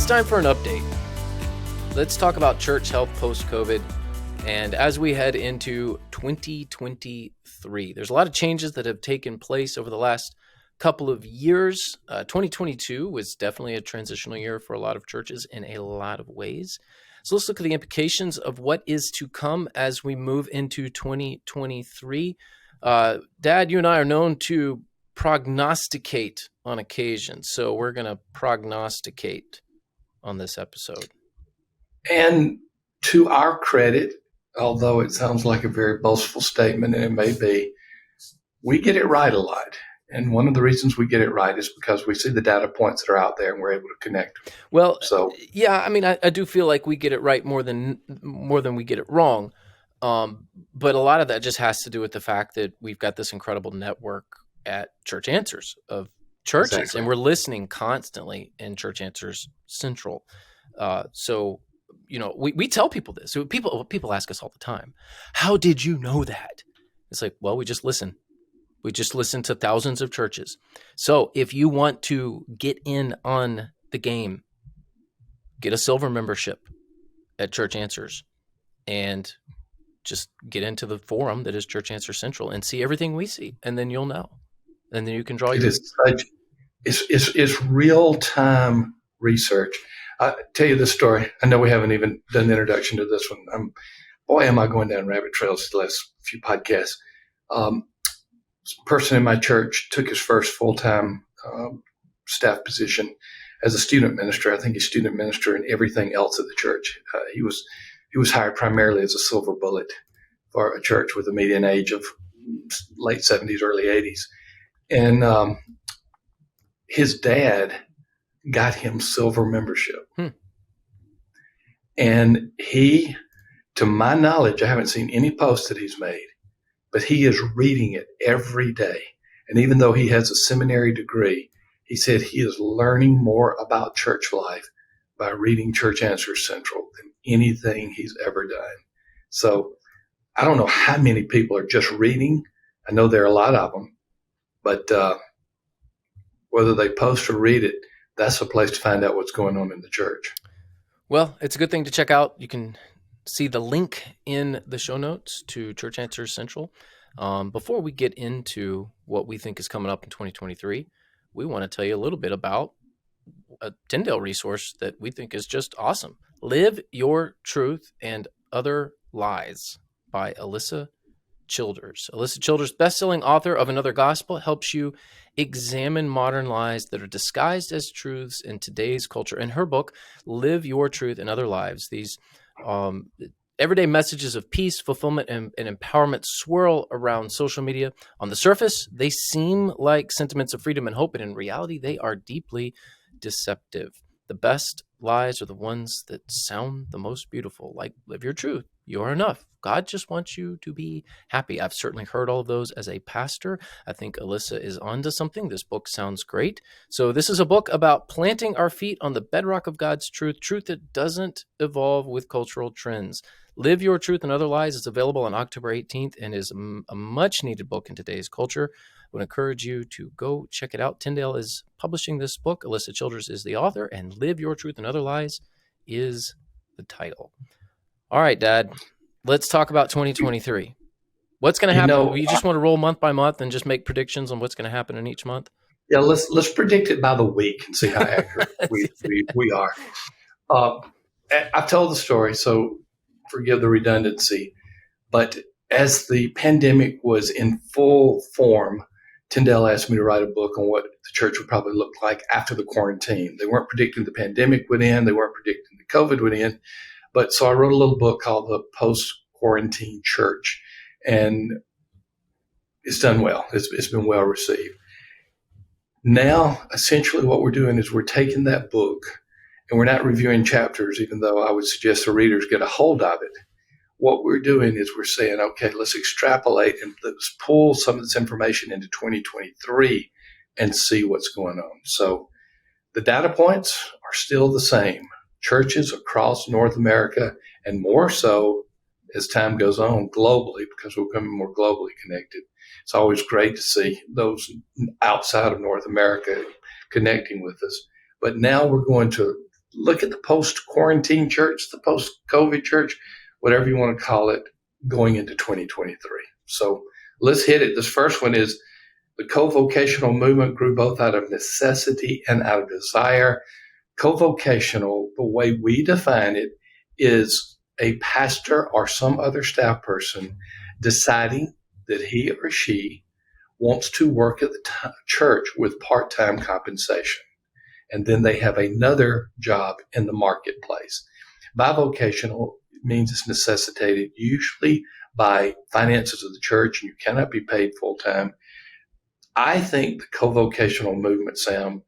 time for an update. Let's talk about church health post-COVID. And as we head into 2023, there's a lot of changes that have taken place over the last couple of years. 2022 was definitely a transitional year for a lot of churches in a lot of ways. So let's look at the implications of what is to come as we move into 2023. Dad, you and I are known to prognosticate on occasion, so we're going to prognosticate on this episode. And to our credit, although it sounds like a very boastful statement, and it may be, we get it right a lot. And one of the reasons we get it right is because we see the data points that are out there and we're able to connect. Well, yeah, I mean, I do feel like we get it right more than we get it wrong. But a lot of that just has to do with the fact that we've got this incredible network at Church Answers of churches, exactly. And we're listening constantly in Church Answers Central. So, you know, we tell people this. So people ask us all the time, how did you know that? It's like, well, we just listen. We just listen to thousands of churches. So if you want to get in on the game, get a silver membership at Church Answers and just get into the forum that is Church Answers Central and see everything we see. And then you'll know. And then you can draw It's real-time research. I'll tell you this story. I know we haven't even done the introduction to this one. Boy, am I going down rabbit trails the last few podcasts. A person in my church took his first full-time staff position as a student minister. I think he's student minister and everything else at the church. He was hired primarily as a silver bullet for a church with a median age of late 70s, early 80s. And his dad got him silver membership. And he, to my knowledge, I haven't seen any posts that he's made, but he is reading it every day. And even though he has a seminary degree, he said he is learning more about church life by reading Church Answers Central than anything he's ever done. So I don't know how many people are just reading. I know there are a lot of them, but whether they post or read it, that's a place to find out what's going on in the church. Well, it's a good thing to check out. You can see the link in the show notes to Church Answers Central. Before we get into what we think is coming up in 2023, we want to tell you a little bit about a Tyndale resource that we think is just awesome. Live Your Truth and Other Lies by Alyssa Childers. Alyssa Childers, best-selling author of Another Gospel, helps you examine modern lies that are disguised as truths in today's culture. In her book, Live Your Truth and Other Lives, these everyday messages of peace, fulfillment, and empowerment swirl around social media. On the surface, they seem like sentiments of freedom and hope, but in reality, they are deeply deceptive. The best lies are the ones that sound the most beautiful, like live your truth. You are enough. God just wants you to be happy. I've certainly heard all of those as a pastor. I think Alyssa is onto something. This book sounds great. So this is a book about planting our feet on the bedrock of God's truth, truth that doesn't evolve with cultural trends. Live Your Truth and Other Lies is available on October 18th and is a much-needed book in today's culture. I would encourage you to go check it out. Tyndale is publishing this book. Alyssa Childers is the author, and Live Your Truth and Other Lies is the title. All right, Dad, let's talk about 2023. What's going to happen? You just want to roll month by month and just make predictions on what's going to happen in each month? Yeah, let's predict it by the week and see how accurate we are. I've told the story, so forgive the redundancy, but as the pandemic was in full form, Tyndale asked me to write a book on what the church would probably look like after the quarantine. They weren't predicting the pandemic would end. They weren't predicting the COVID would end. But so I wrote a little book called The Post-Quarantine Church, and it's done well. It's been well received. Now, essentially what we're doing is we're taking that book, and we're not reviewing chapters, even though I would suggest the readers get a hold of it. What we're doing is we're saying, okay, let's extrapolate and let's pull some of this information into 2023 and see what's going on. So the data points are still the same. Churches across North America, and more so as time goes on globally, because we're becoming more globally connected. It's always great to see those outside of North America connecting with us. But now we're going to look at the post-quarantine church, the post-COVID church, whatever you want to call it, going into 2023. So let's hit it. This first one is the co-vocational movement grew both out of necessity and out of desire. Co-vocational, the way we define it, is a pastor or some other staff person deciding that he or she wants to work at the church with part-time compensation. And then they have another job in the marketplace. Bivocational means it's necessitated usually by finances of the church, and you cannot be paid full-time. I think the co-vocational movement, Sam,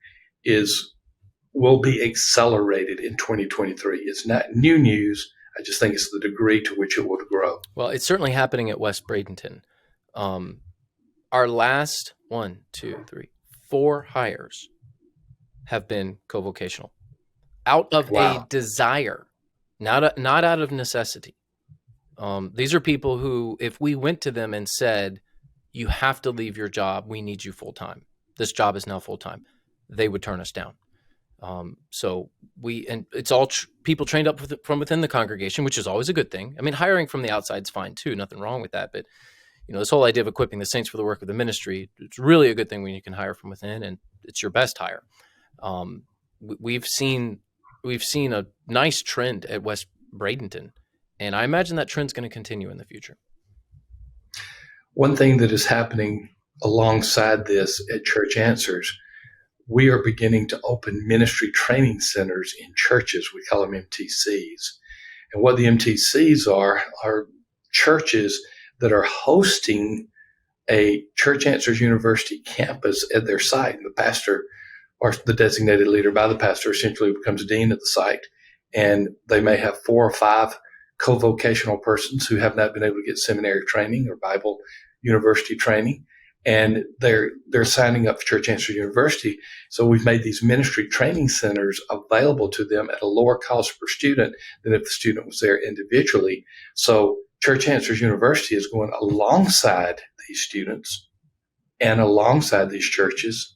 will be accelerated in 2023. It's not new news. I just think it's the degree to which it will grow. Well, it's certainly happening at West Bradenton. Our last 4 hires have been co-vocational out of a desire, not out of necessity. These are people who, if we went to them and said, you have to leave your job, we need you full-time, this job is now full-time, they would turn us down. And it's all people trained up from within the congregation, which is always a good thing. I mean, hiring from the outside is fine too, nothing wrong with that. But this whole idea of equipping the saints for the work of the ministry, it's really a good thing when you can hire from within, and it's your best hire. We've seen a nice trend at West Bradenton, and I imagine that trend's going to continue in the future. One thing that is happening alongside this at Church Answers, we are beginning to open ministry training centers in churches. We call them MTCs. And what the MTCs are churches that are hosting a Church Answers University campus at their site. And the pastor, or the designated leader by the pastor, essentially becomes dean of the site. And they may have 4 or 5 co-vocational persons who have not been able to get seminary training or Bible university training. And they're signing up for Church Answers University. So we've made these ministry training centers available to them at a lower cost per student than if the student was there individually. So Church Answers University is going alongside these students and alongside these churches,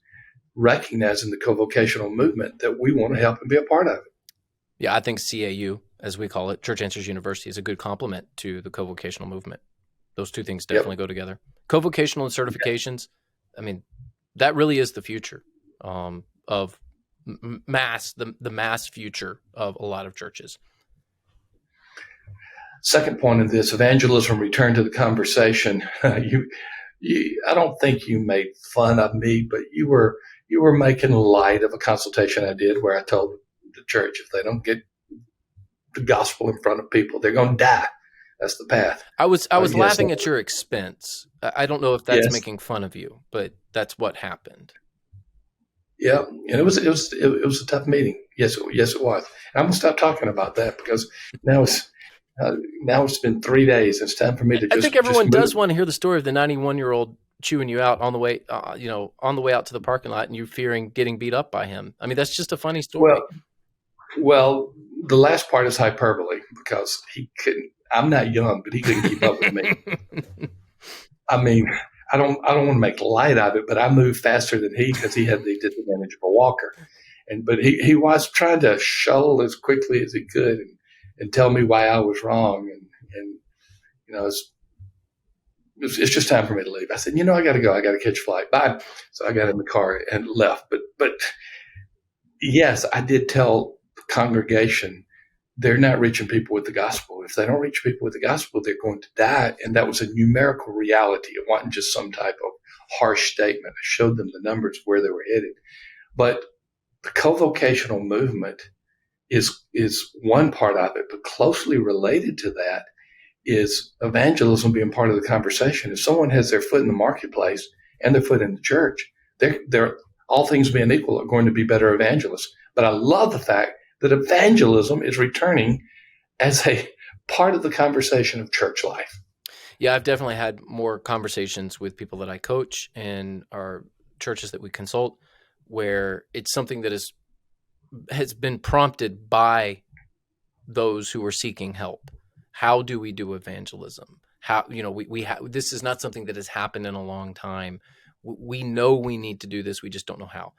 recognizing the co-vocational movement that we want to help and be a part of it. Yeah, I think CAU, as we call it, Church Answers University, is a good complement to the co-vocational movement. Those two things definitely go together. Co-vocational and certifications, I mean, that really is the future of mass, the mass future of a lot of churches. Second point of this, evangelism, return to the conversation. I don't think you made fun of me, but you were making light of a consultation I did where I told the church if they don't get the gospel in front of people, they're going to die. That's the path. I was laughing at your expense. I don't know if that's making fun of you, but that's what happened. Yeah, and it was a tough meeting. Yes, it was. And I'm gonna stop talking about that because now it's been 3 days. It's time for me to. I think everyone does want to hear the story of the 91-year-old chewing you out on the way, on the way out to the parking lot, and you fearing getting beat up by him. I mean, that's just a funny story. Well, the last part is hyperbole because he couldn't. I'm not young, but he couldn't keep up with me. I mean, I don't want to make light of it, but I moved faster than he because he had the disadvantage of a walker. But he was trying to shuttle as quickly as he could and tell me why I was wrong. And it's just time for me to leave. I said, I got to go. I got to catch a flight. Bye. So I got in the car and left. But yes, I did tell the congregation they're not reaching people with the gospel. If they don't reach people with the gospel, they're going to die. And that was a numerical reality. It wasn't just some type of harsh statement. I showed them the numbers where they were headed. But the co-vocational movement is one part of it, but closely related to that is evangelism being part of the conversation. If someone has their foot in the marketplace and their foot in the church, they're all things being equal, are going to be better evangelists. But I love the fact that evangelism is returning as a part of the conversation of church life. Yeah, I've definitely had more conversations with people that I coach and our churches that we consult where it's something that has been prompted by those who are seeking help. How do we do evangelism? How, this is not something that has happened in a long time. We know we need to do this. We just don't know how.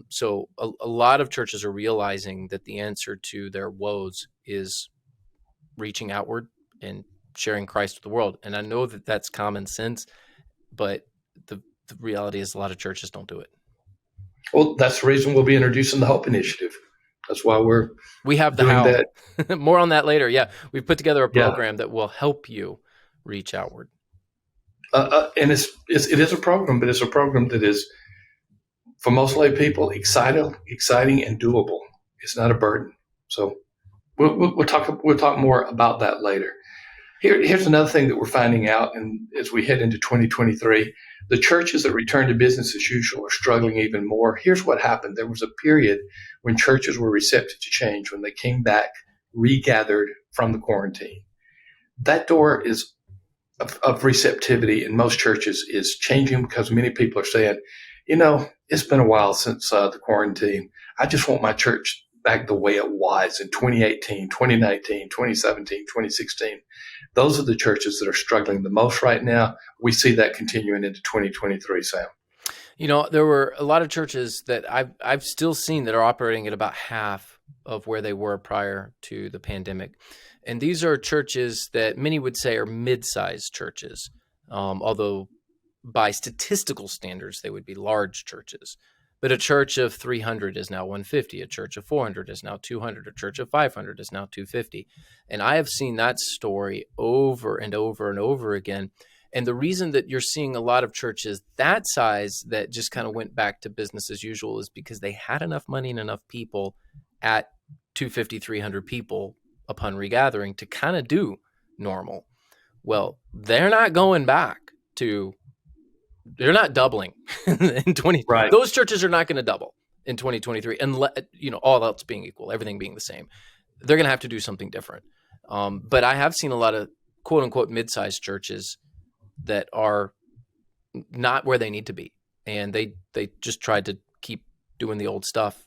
So a lot of churches are realizing that the answer to their woes is reaching outward and sharing Christ with the world. And I know that that's common sense, but the reality is a lot of churches don't do it. Well, that's the reason we'll be introducing the Hope Initiative. That's why We have the doing how. that. More on that later. Yeah, we've put together a Yeah. program that will help you reach outward. And it is a program, but it's a program that is, for most lay people, exciting and doable. It's not a burden. So we'll talk more about that later. Here's another thing that we're finding out, and as we head into 2023, the churches that return to business as usual are struggling even more. Here's what happened. There was a period when churches were receptive to change, when they came back, regathered from the quarantine. That door of receptivity in most churches is changing because many people are saying, it's been a while since the quarantine. I just want my church back the way it was in 2018, 2019, 2017, 2016. Those are the churches that are struggling the most right now. We see that continuing into 2023, Sam. There were a lot of churches that I've still seen that are operating at about half of where they were prior to the pandemic. And these are churches that many would say are mid-sized churches, although by statistical standards, they would be large churches. But a church of 300 is now 150. A church of 400 is now 200. A church of 500 is now 250. And I have seen that story over and over and over again. And the reason that you're seeing a lot of churches that size that just kind of went back to business as usual is because they had enough money and enough people at 250, 300 people upon regathering to kind of do normal. Well, they're not going back to, they're not doubling in 20. Right. Those churches are not going to double in 2023, unless, all else being equal, everything being the same. They're going to have to do something different. But I have seen a lot of quote unquote mid-sized churches that are not where they need to be. And they just tried to keep doing the old stuff.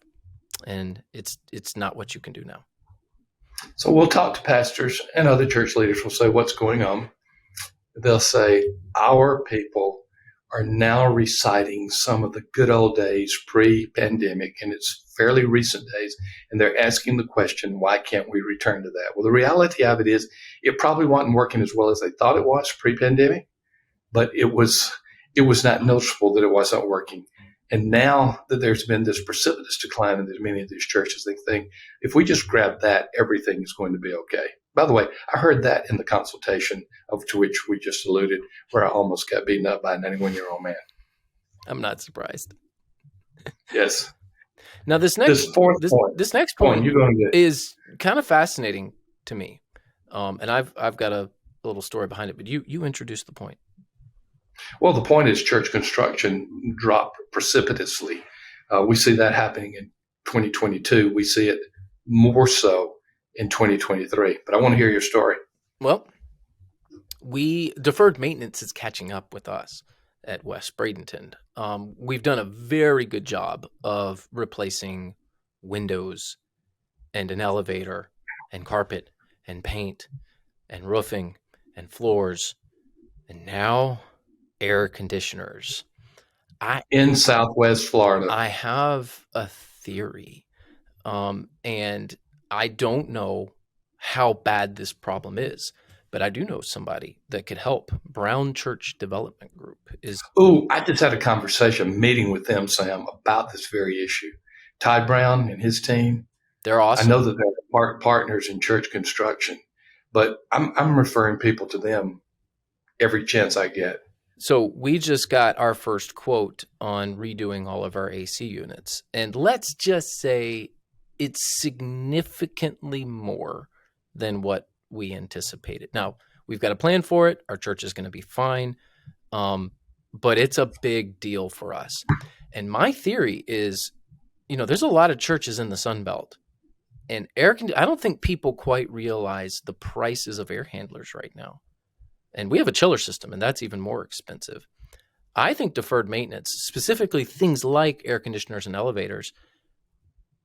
And it's not what you can do now. So we'll talk to pastors and other church leaders. We'll say, what's going on? They'll say, our people are now reciting some of the good old days pre-pandemic, and it's fairly recent days, and they're asking the question, why can't we return to that? Well, the reality of it is it probably wasn't working as well as they thought it was pre-pandemic, but it was not noticeable that it wasn't working. And now that there's been this precipitous decline in many of these churches, they think if we just grab that, everything is going to be okay. By the way, I heard that in the consultation to which we just alluded, where I almost got beaten up by a 91-year-old man. I'm not surprised. Yes. Now this next point is kind of fascinating to me, and I've got a little story behind it. But you introduced the point. Well, the point is church construction dropped precipitously. We see that happening in 2022. We see it more so in 2023. But I want to hear your story. Well, deferred maintenance is catching up with us at West Bradenton. We've done a very good job of replacing windows and an elevator and carpet and paint and roofing and floors. And now air conditioners. In Southwest Florida. I have a theory, and I don't know how bad this problem is, but I do know somebody that could help. Brown Church Development Group is. Oh, I just had a conversation, meeting with them, Sam, about this very issue. Ty Brown and his team. They're awesome. I know that they're partners in church construction, but I'm referring people to them every chance I get. So we just got our first quote on redoing all of our AC units. And let's just say it's significantly more than what we anticipated. Now, we've got a plan for it. Our church is going to be fine. But it's a big deal for us. And my theory is, there's a lot of churches in the Sun Belt. And I don't think people quite realize the prices of air handlers right now. And we have a chiller system, and that's even more expensive. I think deferred maintenance, specifically things like air conditioners and elevators,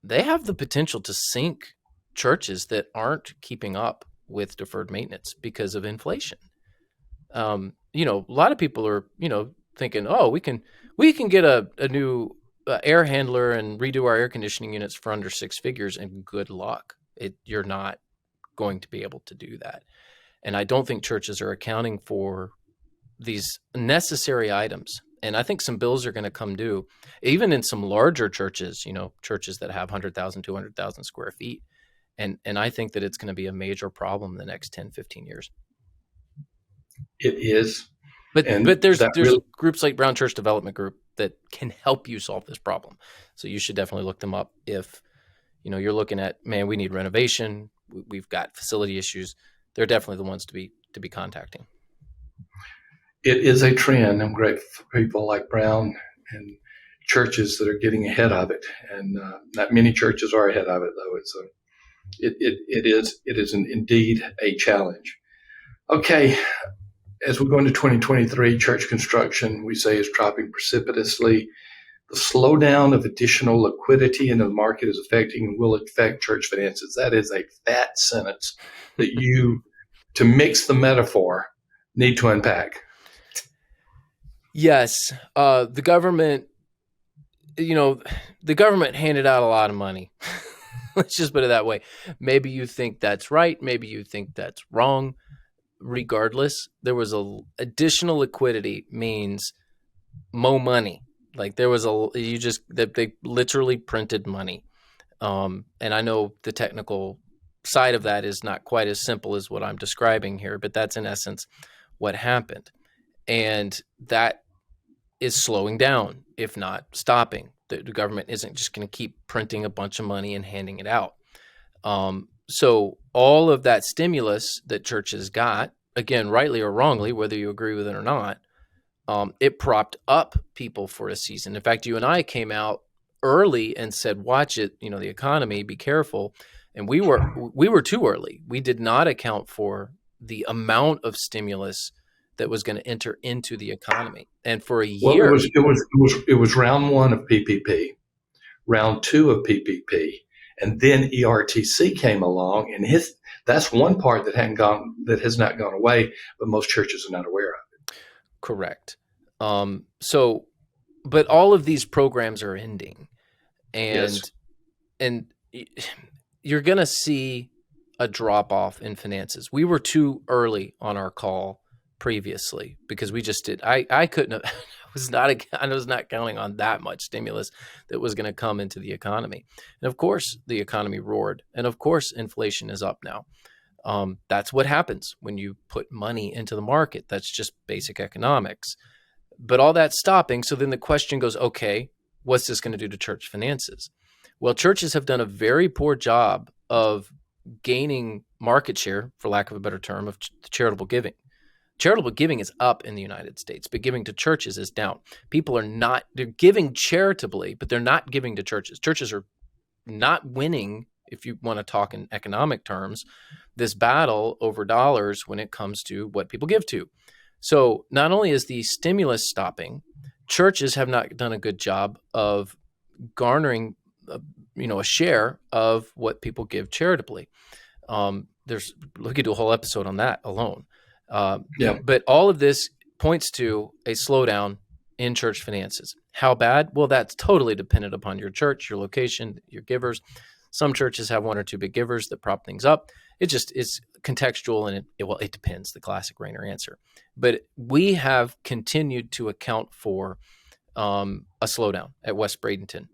they have the potential to sink churches that aren't keeping up with deferred maintenance because of inflation. A lot of people are, thinking, oh, we can get a new air handler and redo our air conditioning units for under 6 figures, and good luck. You're not going to be able to do that. And I don't think churches are accounting for these necessary items. And I think some bills are going to come due, even in some larger churches, churches that have 100,000, 200,000 square feet. And I think that it's going to be a major problem in the next 10, 15 years. It is. But there's groups like Brown Church Development Group that can help you solve this problem. So you should definitely look them up if, you're looking at, man, we need renovation. We've got facility issues. They're definitely the ones to be contacting. It is a trend. I'm grateful for people like Brown and churches that are getting ahead of it. And not many churches are ahead of it, though. It is indeed a challenge. Okay. As we go into 2023, church construction, we say, is dropping precipitously. The slowdown of additional liquidity in the market is affecting and will affect church finances. That is a fat sentence that you, to mix the metaphor, need to unpack. Yes. The government handed out a lot of money. Let's just put it that way. Maybe you think that's right. Maybe you think that's wrong. Regardless, there was additional liquidity means more money. Like there was they literally printed money. And I know the technical side of that is not quite as simple as what I'm describing here, but that's in essence what happened. And that is slowing down, if not stopping. The government isn't just going to keep printing a bunch of money and handing it out. So all of that stimulus that churches got, again, rightly or wrongly, whether you agree with it or not, it propped up people for a season. In fact, you and I came out early and said, watch it, the economy, be careful. And we were too early. We did not account for the amount of stimulus that was going to enter into the economy. And for a year, it was round one of PPP, round two of PPP, and then ERTC came along, and that's one part that has not gone away, but most churches are not aware of it. Correct. But all of these programs are ending, and you're going to see a drop off in finances. We were too early on our call previously because we just did. I couldn't have. I was not counting on that much stimulus that was going to come into the economy. And of course, the economy roared. And of course, inflation is up now. That's what happens when you put money into the market. That's just basic economics. But all that's stopping. So then the question goes, okay, what's this going to do to church finances? Well, churches have done a very poor job of gaining market share, for lack of a better term, of charitable giving. Charitable giving is up in the United States, but giving to churches is down. They're giving charitably, but they're not giving to churches. Churches are not winning, if you want to talk in economic terms, this battle over dollars when it comes to what people give to. So not only is the stimulus stopping, churches have not done a good job of garnering, a share of what people give charitably. We could do a whole episode on that alone. But all of this points to a slowdown in church finances. How bad? Well, that's totally dependent upon your church, your location, your givers. Some churches have one or two big givers that prop things up. It just is contextual, and it depends, the classic Rainer answer. But we have continued to account for a slowdown at West Bradenton.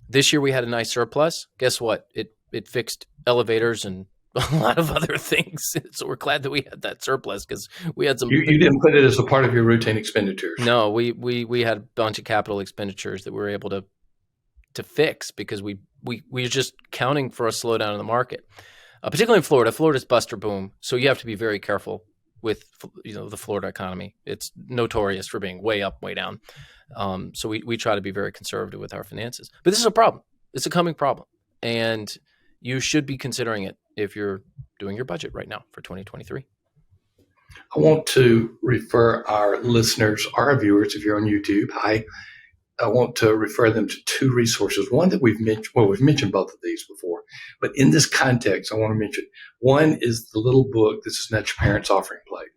This year we had a nice surplus. Guess what? It fixed elevators and a lot of other things. So we're glad that we had that surplus because we had some. You didn't put it as a part of your routine expenditures. No, we had a bunch of capital expenditures that we were able to fix because we were just counting for a slowdown in the market, particularly in Florida. Florida's bust or boom, so you have to be very careful with the Florida economy. It's notorious for being way up, way down. So we try to be very conservative with our finances. But this is a problem. It's a coming problem, and you should be considering it if you're doing your budget right now for 2023. I want to refer our listeners, our viewers, if you're on YouTube, I want to refer them to two resources. One that we've mentioned both of these before, but in this context, I want to mention one is the little book, This Is Not Your Parents' Offering Plate.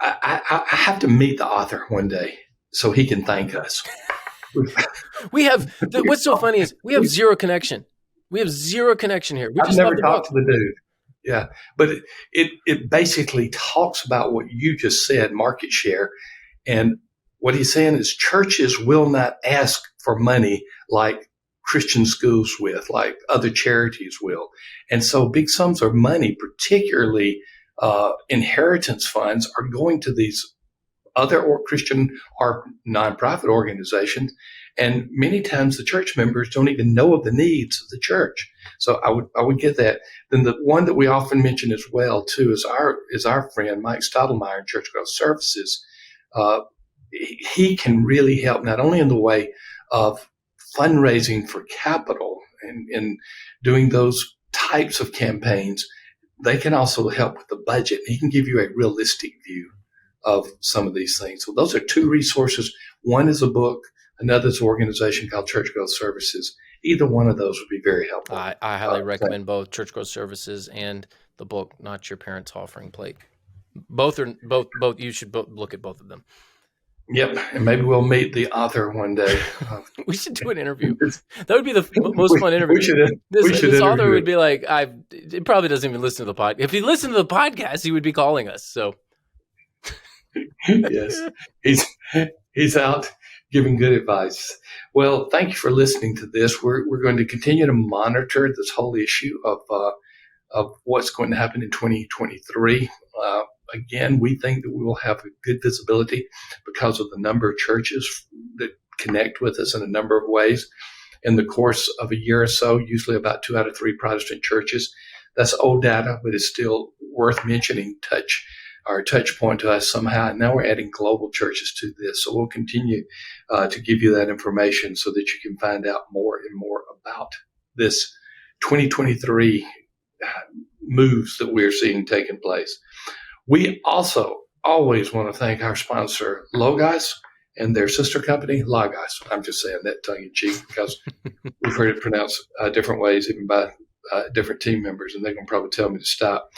I have to meet the author one day so he can thank us. We have, what's so funny is we have zero connection. We have zero connection here. We I've just never love the talked book. to the dude. Yeah, but it basically talks about what you just said, market share. And what he's saying is churches will not ask for money like Christian schools with, like other charities will. And so big sums of money, particularly inheritance funds, are going to these other or Christian or nonprofit organizations. And many times the church members don't even know of the needs of the church. So I would get that. Then the one that we often mention as well too is our friend Mike Stottlemyre in Church Growth Services. He can really help not only in the way of fundraising for capital and doing those types of campaigns. They can also help with the budget. He can give you a realistic view of some of these things. So those are two resources. One is a book. Another is an organization called Church Growth Services. Either one of those would be very helpful. I highly recommend both Church Growth Services and the book, Not Your Parents' Offering Plate. Both. You should look at both of them. Yep, and maybe we'll meet the author one day. We should do an interview. That would be the most fun interview. This author would be like, it probably doesn't even listen to the podcast. If he listened to the podcast, he would be calling us. So, yes, he's out giving good advice. Well, thank you for listening to this. We're going to continue to monitor this whole issue of what's going to happen in 2023. Again, we think that we will have a good visibility because of the number of churches that connect with us in a number of ways. In the course of a year or so, usually about 2 out of 3 Protestant churches. That's old data, but it's still worth mentioning. Touch point to us somehow. And now we're adding global churches to this. So we'll continue to give you that information so that you can find out more and more about this 2023 moves that we're seeing taking place. We also always want to thank our sponsor, Logos, and their sister company, Logos. I'm just saying that tongue-in-cheek because we've heard it pronounced different ways, even by different team members, and they're going to probably tell me to stop.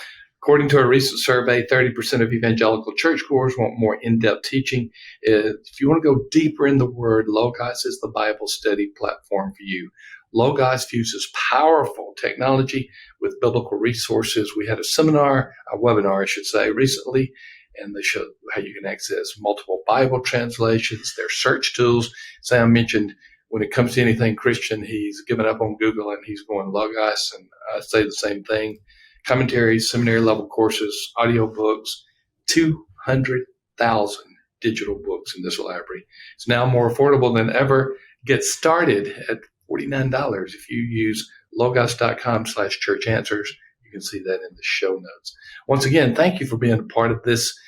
According to a recent survey, 30% of evangelical churchgoers want more in-depth teaching. If you want to go deeper in the Word, Logos is the Bible study platform for you. Logos fuses powerful technology with biblical resources. We had a webinar, I should say, recently, and they showed how you can access multiple Bible translations, their search tools. Sam mentioned when it comes to anything Christian, he's given up on Google and he's going Logos, and I say the same thing. Commentaries, seminary level courses, audio books, 200,000 digital books in this library. It's now more affordable than ever. Get started at $49 if you use logos.com/church answers. You can see that in the show notes. Once again, thank you for being a part of this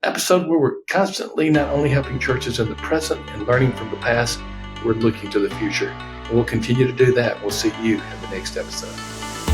episode where we're constantly not only helping churches in the present and learning from the past, we're looking to the future. And we'll continue to do that. We'll see you in the next episode.